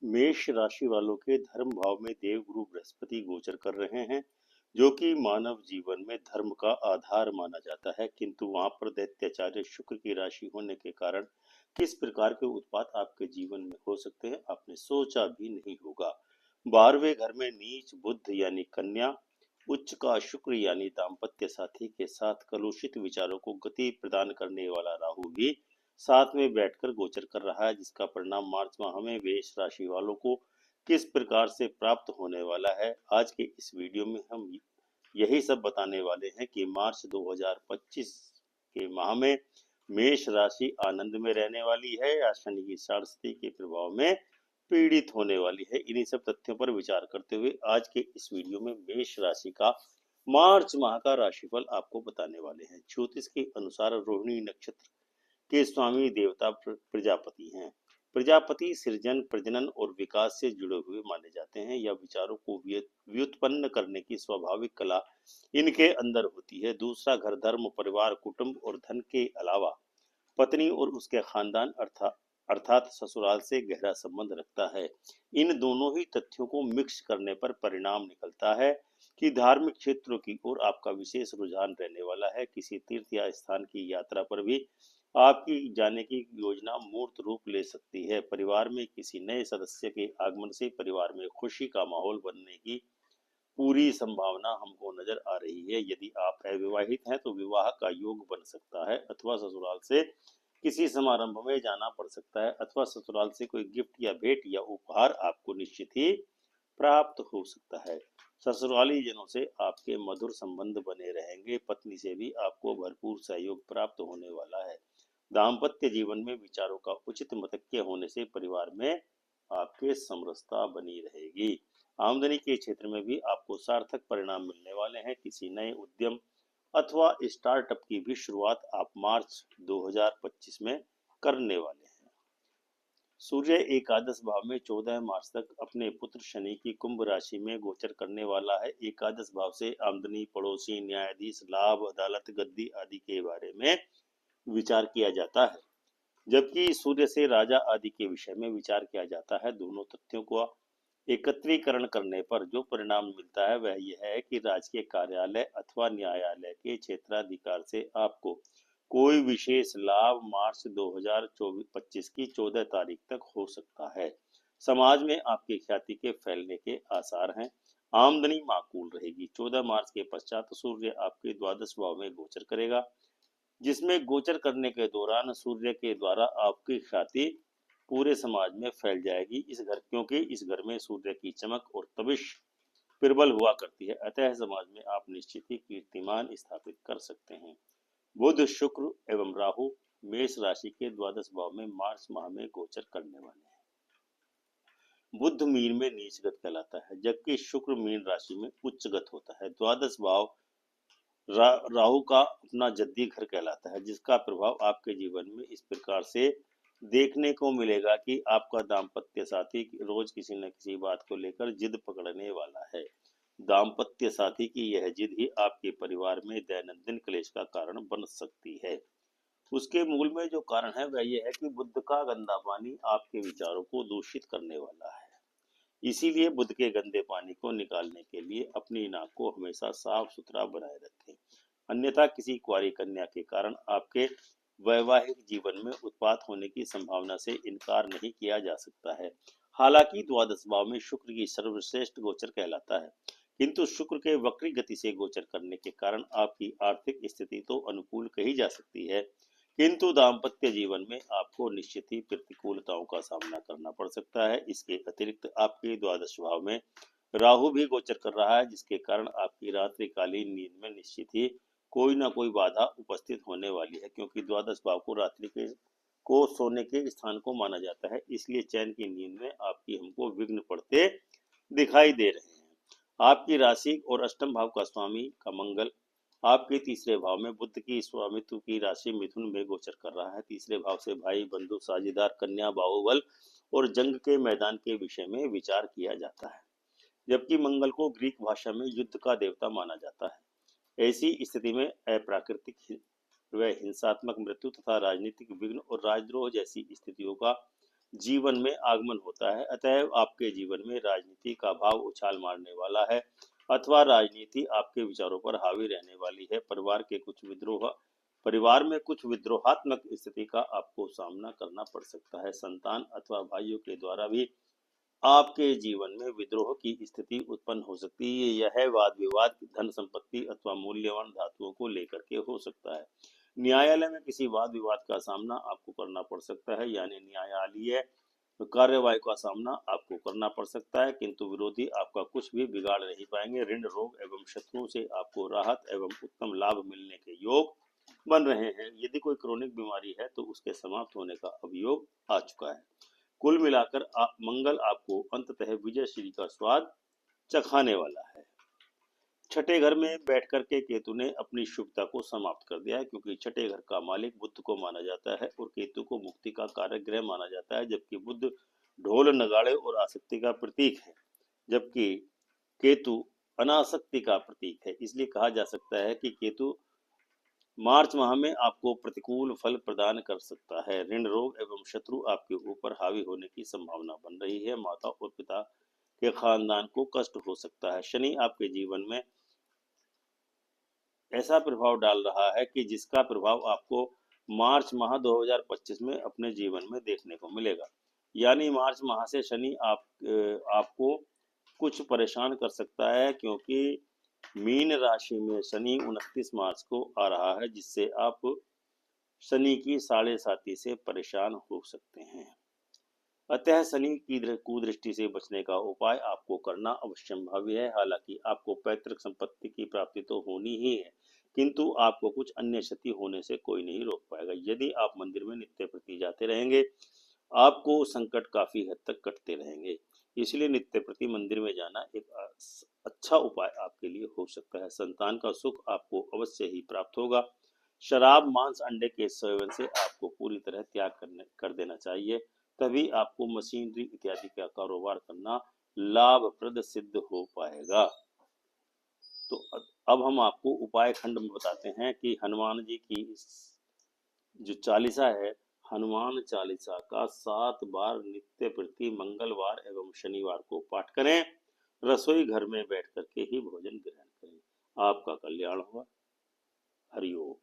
मेष राशि वालों के धर्म भाव में देवगुरु बृहस्पति गोचर कर रहे हैं, जो कि मानव जीवन में धर्म का आधार माना जाता है। किंतु वहां पर दैत्याचार्य शुक्र की राशि होने के कारण किस प्रकार के उत्पात आपके जीवन में हो सकते हैं, आपने सोचा भी नहीं होगा। 12वें घर में नीच बुध यानी कन्या, उच्च का शुक्र यानी दाम्पत्य साथी के साथ कलुषित विचारों को गति प्रदान करने वाला राहु भी साथ में बैठकर गोचर कर रहा है, जिसका परिणाम मार्च माह में मेष राशि वालों को किस प्रकार से प्राप्त होने वाला है। आज के इस वीडियो में हम यही सब बताने वाले हैं कि मार्च 2025 के माह में मेष राशि आनंद में रहने वाली है या शनि की साढ़े के प्रभाव में पीड़ित होने वाली है। इन्हीं सब तथ्यों पर विचार करते हुए आज के इस वीडियो में मेष राशि का मार्च माह का राशिफल आपको बताने वाले हैं। ज्योतिष के अनुसार रोहिणी नक्षत्र के स्वामी देवता प्रजापति हैं। प्रजापति सृजन, प्रजनन और विकास से जुड़े हुए माने जाते हैं। यह विचारों को व्युत्पन्न करने की स्वाभाविक कला इनके अंदर होती है। दूसरा घर धर्म, परिवार, कुटुंब और धन के अलावा पत्नी और उसके खानदान अर्थात ससुराल से गहरा संबंध रखता है। इन दोनों ही तथ्यों को मिक्स करने पर परिणाम निकलता है कि धार्मिक क्षेत्रों की ओर आपका विशेष रुझान रहने वाला है। किसी तीर्थ या स्थान की यात्रा पर भी आपकी जाने की योजना मूर्त रूप ले सकती है। परिवार में किसी नए सदस्य के आगमन से परिवार में खुशी का माहौल बनने की पूरी संभावना हमको नजर आ रही है। यदि आप अविवाहित हैं तो विवाह का योग बन सकता है, अथवा ससुराल से किसी समारंभ में जाना पड़ सकता है, अथवा ससुराल से कोई गिफ्ट या भेंट या उपहार आपको निश्चित ही प्राप्त हो सकता है। ससुराली जनों से आपके मधुर संबंध बने रहेंगे। पत्नी से भी आपको भरपूर सहयोग प्राप्त होने वाला है। दाम्पत्य जीवन में विचारों का उचित मतक्य होने से परिवार में आपके समरसता बनी रहेगी। आमदनी के क्षेत्र में भी आपको सार्थक परिणाम मिलने वाले हैं। किसी नए उद्यम अथवा स्टार्टअप की भी शुरुआत आप मार्च 2025 में करने वाले हैं। सूर्य एकादश भाव में 14 मार्च तक अपने पुत्र शनि की कुंभ राशि में गोचर करने वाला है। एकादश भाव से आमदनी, पड़ोसी, न्यायाधीश, लाभ, अदालत, गद्दी आदि के बारे में विचार किया जाता है, जबकि सूर्य से राजा आदि के विषय में विचार किया जाता है। दोनों तथ्यों को एकत्रीकरण करने पर जो परिणाम मिलता है वह यह है कि राजकीय कार्यालय अथवा न्यायालय के क्षेत्राधिकार से आपको कोई विशेष लाभ मार्च 2025 की 14 तारीख तक हो सकता है। समाज में आपकी ख्याति के फैलने के आसार हैं। आमदनी माकूल रहेगी। 14 मार्च के पश्चात सूर्य आपके द्वादश भाव में गोचर करेगा, जिसमें गोचर करने के दौरान सूर्य के द्वारा आपकी ख्याति पूरे समाज में फैल जाएगी। क्योंकि इस घर में सूर्य की चमक और तपिश प्रबल हुआ करती है, अतः समाज में आप निश्चित ही कीर्तिमान स्थापित कर सकते हैं। बुध, शुक्र एवं राहु मेष राशि के द्वादश भाव में मार्च माह में गोचर करने वाले हैं। बुध मीन में नीचगत कहलाता है, जबकि शुक्र मीन राशि में उच्चगत होता है। द्वादश भाव राहु का अपना जद्दी घर कहलाता है, जिसका प्रभाव आपके जीवन में इस प्रकार से देखने को मिलेगा कि आपका दाम्पत्य साथी रोज किसी न किसी बात को लेकर जिद पकड़ने वाला है। दाम्पत्य साथी की यह जिद ही आपके परिवार में दैनंदिन क्लेश का कारण बन सकती है। उसके मूल में जो कारण है वह यह है कि बुध का गंदा पानी आपके विचारों को दूषित करने वाला है। इसीलिए बुध के गंदे पानी को निकालने के लिए अपनी नाक को हमेशा साफ सुथरा बनाए रखें, अन्यथा किसी कुंवारी कन्या के कारण आपके वैवाहिक जीवन में उत्पात होने की संभावना से इनकार नहीं किया जा सकता है। हालांकि द्वादश भाव में शुक्र की सर्वश्रेष्ठ गोचर कहलाता है, किंतु शुक्र के वक्री गति से गोचर करने के कारण आपकी आर्थिक स्थिति तो अनुकूल कही जा सकती है, किंतु दाम्पत्य जीवन में आपको निश्चित ही प्रतिकूलताओं का सामना करना पड़ सकता है। इसके अतिरिक्त आपके द्वादश भाव में राहु भी गोचर कर रहा है, जिसके कारण आपकी रात्रिकालीन नींद में निश्चित ही कोई ना कोई बाधा उपस्थित होने वाली है, क्योंकि द्वादश भाव को रात्रि के को सोने के स्थान को माना जाता है। इसलिए चैन की नींद में आपकी हमको विघ्न पड़ते दिखाई दे रहे हैं। आपकी राशि और अष्टम भाव का स्वामी का मंगल आपके तीसरे भाव में बुध की स्वामित्व की राशि मिथुन में गोचर कर रहा है। तीसरे भाव से भाई, बंधु, साझेदार, कन्या, बाहुबल और जंग के मैदान के विषय में विचार किया जाता है, जबकि मंगल को ग्रीक भाषा में युद्ध का देवता माना जाता है। ऐसी स्थिति में अप्राकृतिक व हिंसात्मक मृत्यु तथा राजनीतिक विघ्न और राजद्रोह जैसी स्थितियों का जीवन में आगमन होता है। अतएव आपके जीवन में राजनीति का भाव उछाल मारने वाला है अथवा राजनीति आपके विचारों पर हावी रहने वाली है। परिवार में कुछ विद्रोहात्मक स्थिति का आपको सामना करना पड़ सकता है। संतान अथवा भाइयों के द्वारा भी आपके जीवन में विद्रोह की स्थिति उत्पन्न हो सकती है। यह वाद विवाद धन संपत्ति अथवा मूल्यवान धातुओं को लेकर के हो सकता है। न्यायालय में किसी वाद विवाद का सामना आपको करना पड़ सकता है, यानी न्यायालयीय कार्यवाही का सामना आपको करना पड़ सकता है, किंतु विरोधी आपका कुछ भी बिगाड़ नहीं पाएंगे। ऋण रोग एवं शत्रुओं से आपको राहत एवं उत्तम लाभ मिलने के योग बन रहे हैं। यदि कोई क्रोनिक बीमारी है तो उसके समाप्त होने का अभियोग आ चुका है। कुल मिलाकर मंगल आपको अंततः विजय श्री का स्वाद चखाने वाला है। छठे घर में बैठ करके केतु ने अपनी शुभता को समाप्त कर दिया है, क्योंकि छठे घर का मालिक बुध को माना जाता है और केतु को मुक्ति का कारक ग्रह माना जाता है, जबकि बुध ढोल नगाड़े और आसक्ति का प्रतीक है, जबकि केतु अनासक्ति का प्रतीक है। इसलिए कहा जा सकता है कि केतु मार्च माह में आपको प्रतिकूल फल प्रदान कर सकता है। ऋण रोग एवं शत्रु आपके ऊपर हावी होने की संभावना बन रही है। माता और पिता के खानदान को कष्ट हो सकता है। शनि आपके जीवन में ऐसा प्रभाव डाल रहा है कि जिसका प्रभाव आपको मार्च माह 2025 में अपने जीवन में देखने को मिलेगा। यानी मार्च माह से शनि आपको कुछ परेशान कर सकता है, क्योंकि मीन राशि में शनि 29 मार्च को आ रहा है, जिससे आप शनि की साढ़े साती से परेशान हो सकते हैं। अतः शनि की कुदृष्टि से बचने का उपाय आपको करना अवश्यंभावी है। हालांकि आपको पैतृक संपत्ति की प्राप्ति तो होनी ही है, किंतु आपको कुछ अन्य क्षति होने से कोई नहीं रोक पाएगा। यदि आप मंदिर में नित्य प्रति जाते रहेंगे, आपको संकट काफी हद तक कटते रहेंगे। इसलिए नित्य प्रति मंदिर में जाना एक अच्छा उपाय आपके लिए हो सकता है। संतान का सुख आपको अवश्य ही प्राप्त होगा। शराब मांस अंडे के सेवन से आपको पूरी तरह त्याग कर देना चाहिए, तभी आपको मशीनरी इत्यादि का कारोबार करना लाभप्रद सिद्ध हो पाएगा। तो अब हम आपको उपाय खंड में बताते हैं कि हनुमान जी की जो चालीसा है, हनुमान चालीसा का 7 बार नित्य प्रति मंगलवार एवं शनिवार को पाठ करें। रसोई घर में बैठ करके ही भोजन ग्रहण करें। आपका कल्याण हुआ। हरिओम।